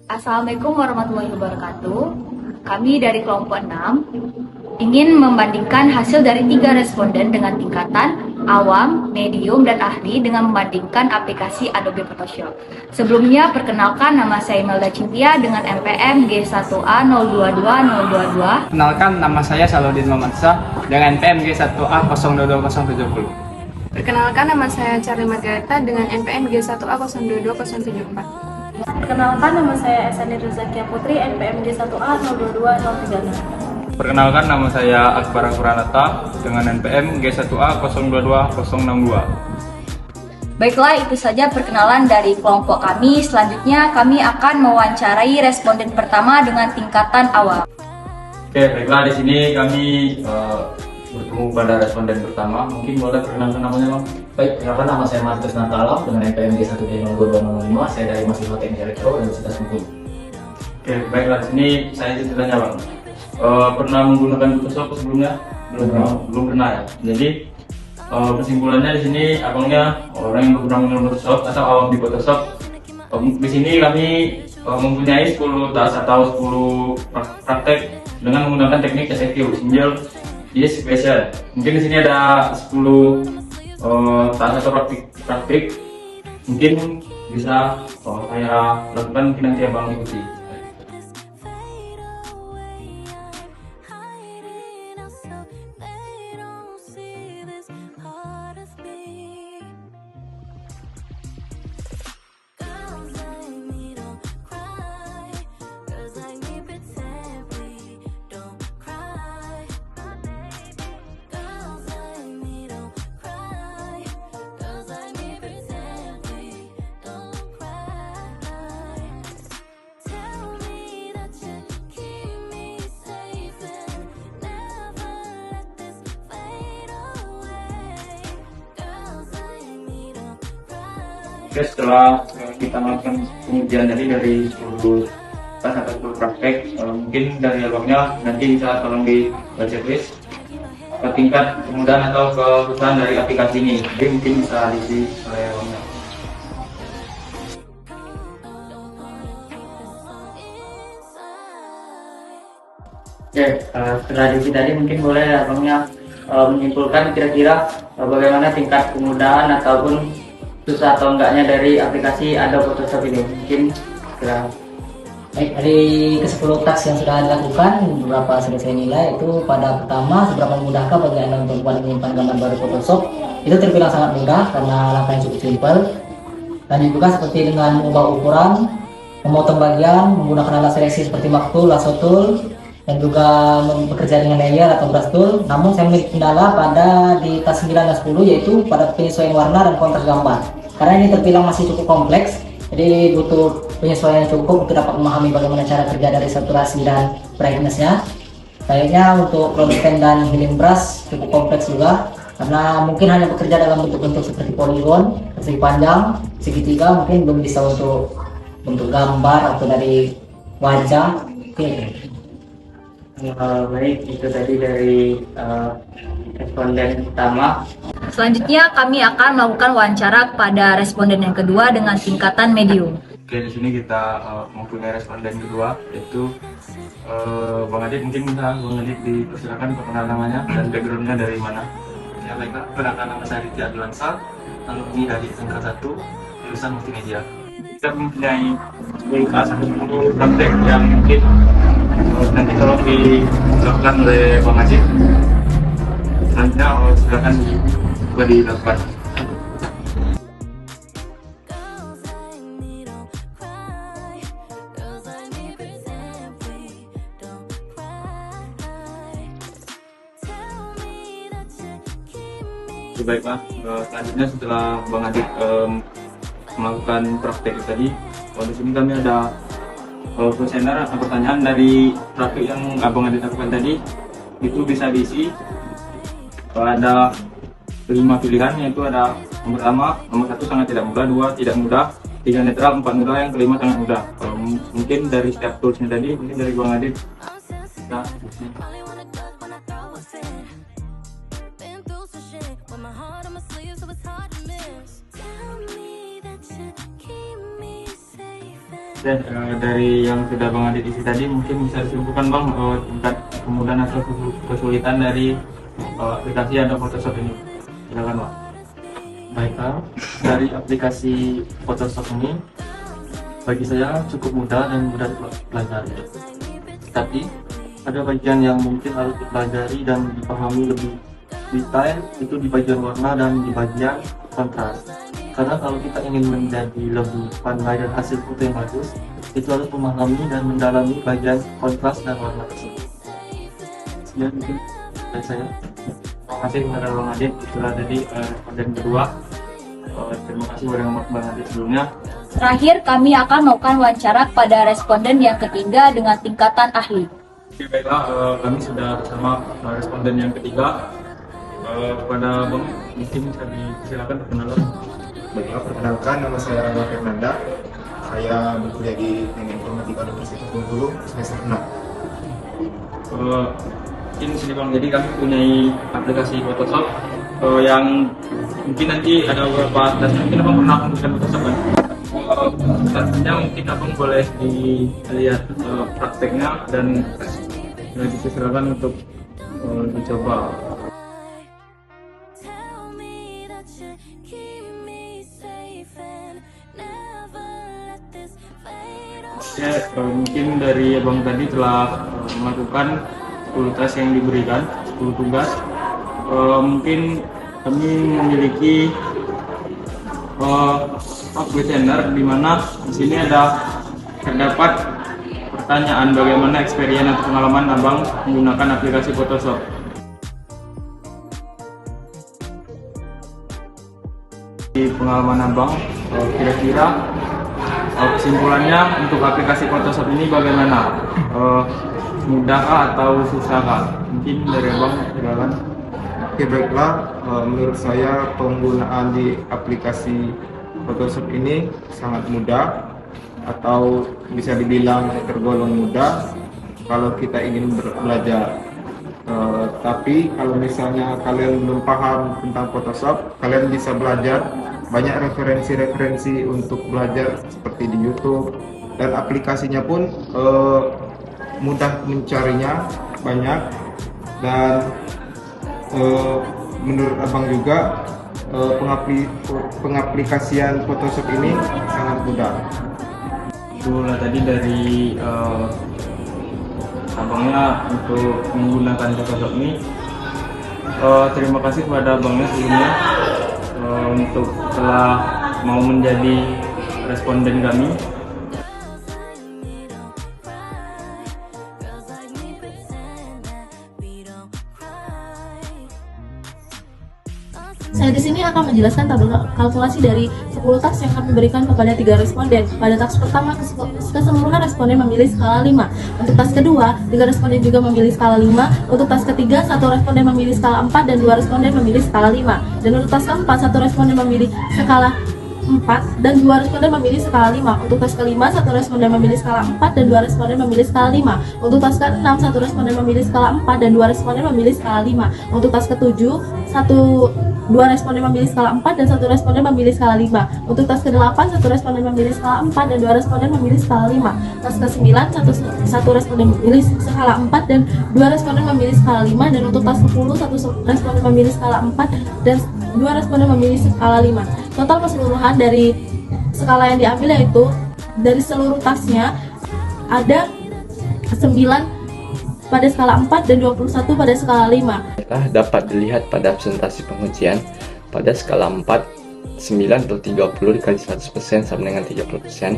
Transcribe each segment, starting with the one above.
Assalamualaikum warahmatullahi wabarakatuh. Kami dari kelompok 6 ingin membandingkan hasil dari 3 responden dengan tingkatan awam, medium, dan ahli dengan membandingkan aplikasi Adobe Photoshop. Sebelumnya, perkenalkan nama saya Imelda Cintia dengan NPM G1A 022022. Kenalkan, nama saya Saludin Mamansa dengan NPM G1A 022070. Perkenalkan, nama saya Charlie Margareta dengan NPM G1A 022074. Perkenalkan, nama saya Esani Rezakia Putri, NPM G1A 022036. Perkenalkan, nama saya Akbar Akuranata dengan NPM G1A 022062. Baiklah, itu saja perkenalan dari kelompok kami. Selanjutnya, kami akan mewawancarai responden pertama dengan tingkatan awam. Oke, baiklah, di sini kami bertemu pada responden pertama. Mungkin boleh perkenalkan namanya, Bang? Baik, perkenalkan, nama saya Markus Natalam dengan NPM G1D0225. Saya dari Mahasiswa Teknik Elektro dan Universitas Hukum. Oke, baiklah, di sini saya tanya, Bang. Pernah menggunakan Photoshop sebelumnya? Belum pernah ya. Jadi kesimpulannya di sini abangnya orang yang pernah menggunakan Photoshop atau awam di Photoshop. Di sini kami mempunyai 10 tas atau 10 praktek dengan menggunakan teknik SFQ, single yes special. Mungkin di sini ada 10 tas atau praktik. Mungkin bisa saya lakukan, nanti abang ikuti. Oke, setelah kita melakukan pengujian dari 10 tas atau 10 praktek, mungkin dari abangnya nanti bisa tolong di checklist ke tingkat kemudahan atau kesusahan dari aplikasi ini. Jadi mungkin bisa diisi oleh abangnya. Oke, setelah diisi tadi mungkin boleh abangnya menyimpulkan kira-kira bagaimana tingkat kemudahan ataupun susah atau enggaknya dari aplikasi Adobe Photoshop ini. Mungkin kira. Baik, dari ke-10 task yang sudah dilakukan, beberapa sudah saya nilai. Itu pada pertama, seberapa mudahkah bagi Anda untuk membuat menyimpan gambar baru Photoshop. Itu terbilang sangat mudah karena langkahnya cukup simpel. Dan juga seperti dengan mengubah ukuran, memotong bagian, menggunakan alat seleksi seperti Mark Tool, Lasso Tool, dan juga bekerja dengan layer atau brush tool. Namun saya memiliki kendala pada di task 9 dan 10, yaitu pada penyesuaian warna dan kontras gambar. Karena ini terbilang masih cukup kompleks, jadi butuh penyesuaian yang cukup untuk dapat memahami bagaimana cara kerja dari saturasi dan brightness-nya. Kayaknya untuk cloud dan healing brush cukup kompleks juga, karena mungkin hanya bekerja dalam bentuk-bentuk seperti poligon, persegi panjang, segitiga, mungkin belum bisa untuk bentuk gambar atau dari wajah. Baik, itu tadi dari responden pertama. Selanjutnya, kami akan melakukan wawancara kepada responden yang kedua dengan tingkatan medium. Oke, di sini kita mempunyai responden kedua, yaitu Bang Adit. Mungkin bisa Bang Adit dipersilakan perkenalan namanya dan backgroundnya dari mana. Ya, baiklah, perkenalkan, nama saya Ridhi Adlansa, alumni dari Angka 1, jurusan Multimedia. Kita mempunyai 10 tas atau 10 praktek yang mungkin nanti tolong dilakukan oleh Bang Adit. Selanjutnya silakan dilakukan. Baiklah, selanjutnya setelah Bang Adit melakukan praktek tadi, di sini kami ada kuesioner atau pertanyaan dari praktek yang Abang Adit lakukan tadi. Itu bisa diisi ada 5 pilihan, yaitu ada yang pertama, nomor 1 sangat tidak mudah, 2 tidak mudah, 3 netral, 4 mudah, yang kelima sangat mudah. Mungkin dari setiap toolsnya tadi, mungkin dari Bang Adit. Nah, Dari yang sudah Bang Adit isi tadi mungkin bisa disimpulkan Bang tingkat kemudahan atau kesulitan dari aplikasi Adobe Photoshop ini. Silakan Bang. Baiklah, dari aplikasi Photoshop ini bagi saya cukup mudah dan mudah dipelajari. Tapi ada bagian yang mungkin harus dipelajari dan dipahami lebih detail, itu di bagian warna dan di bagian kontras. Karena kalau kita ingin menjadi lebih pandai dan hasil foto yang bagus, itu harus memahami dan mendalami bagian kontras dan warna tersebut. Sekian mungkin dari saya. Terima kasih kepada Bang Adit. Itulah tadi konten kedua. Terima kasih kepada Bang Adit sebelumnya. Terakhir, kami akan melakukan wawancara kepada responden yang ketiga dengan tingkatan ahli. Oke, baiklah, kami sudah bersama responden yang ketiga. Kepada Bang, mungkin bisa disilakan perkenalan. Baiklah, perkenalkan, nama saya Rangga Fernanda. Saya berkuliah di Teknik Informatika Universitas Bengkulu, semester 6. Mungkin sini Bang, jadi kami punya aplikasi Photoshop yang mungkin nanti ada beberapa tes, mungkin Abang pernah menggunakan Photoshop kan? Tesnya mungkin Abang boleh dilihat prakteknya dan disilakan untuk dicoba. Oke, mungkin dari Abang tadi telah melakukan 10 tes yang diberikan, 10 tugas. Mungkin kami memiliki questionnaire di mana di sini terdapat pertanyaan bagaimana experience atau pengalaman Abang menggunakan aplikasi Photoshop. Di pengalaman Abang, kira-kira kesimpulannya untuk aplikasi Photoshop ini bagaimana? Mudahkah atau susahkah? Mungkin dari Abang, silakan. Oke, baiklah, menurut saya penggunaan di aplikasi Photoshop ini sangat mudah atau bisa dibilang tergolong mudah kalau kita ingin belajar. Tapi kalau misalnya kalian belum paham tentang Photoshop, kalian bisa belajar banyak referensi-referensi untuk belajar seperti di YouTube, dan aplikasinya pun mudah mencarinya banyak, dan menurut Abang juga pengaplikasian Photoshop ini sangat mudah. Itulah tadi dari Abangnya untuk menggunakan Photoshop ini. Terima kasih kepada Abangnya sebelumnya untuk telah mau menjadi responden kami. Saya di sini akan menjelaskan tabel kalkulasi dari 10 task yang kami berikan kepada 3 responden. Pada task pertama, keseluruhan responden memilih skala 5. Untuk task kedua, 3 responden juga memilih skala 5. Untuk task ketiga, 1 responden memilih skala 4 dan 2 responden memilih skala 5. Dan untuk task keempat, 1 responden memilih skala 4 dan 2 responden memilih skala 5. Untuk task kelima, 1 responden memilih skala 4 dan 2 responden memilih skala 5. Untuk task ke-6, 1 responden memilih skala 4 dan 2 responden memilih skala 5. Untuk task ke-7, 2 responden memilih skala 4 dan 1 responden memilih skala 5. Untuk task ke-8, 1 responden memilih skala 4 dan 2 responden memilih skala 5. Task ke-9, 1 responden memilih skala 4 dan 2 responden memilih skala 5. Dan untuk task ke-10, 1 responden memilih skala 4 dan 2 responden memilih skala 5. Total keseluruhan dari skala yang diambil yaitu dari seluruh tasknya ada 9 pada skala 4 dan 21 pada skala 5. Dapat dilihat pada presentasi pengujian pada skala 4, 9 atau 30 dikali 100% sama dengan 30%,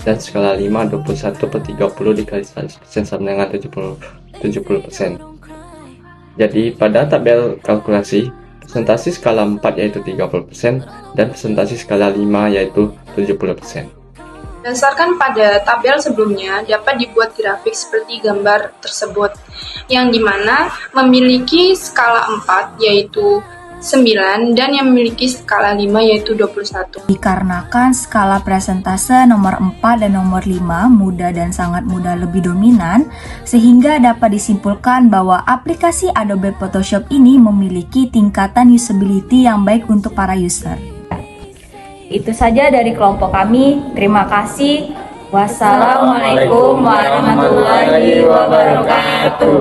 dan skala 5, 21 per 30 dikali 100% sama dengan 70%. Jadi pada tabel kalkulasi, presentasi skala 4 yaitu 30% dan presentasi skala 5 yaitu 70%. Berdasarkan pada tabel sebelumnya, dapat dibuat grafik seperti gambar tersebut, yang dimana memiliki skala 4 yaitu 9 dan yang memiliki skala 5 yaitu 21. Dikarenakan skala presentase nomor 4 dan nomor 5 mudah dan sangat mudah lebih dominan, sehingga dapat disimpulkan bahwa aplikasi Adobe Photoshop ini memiliki tingkatan usability yang baik untuk para user. Itu saja dari kelompok kami. Terima kasih. Wassalamualaikum warahmatullahi wabarakatuh.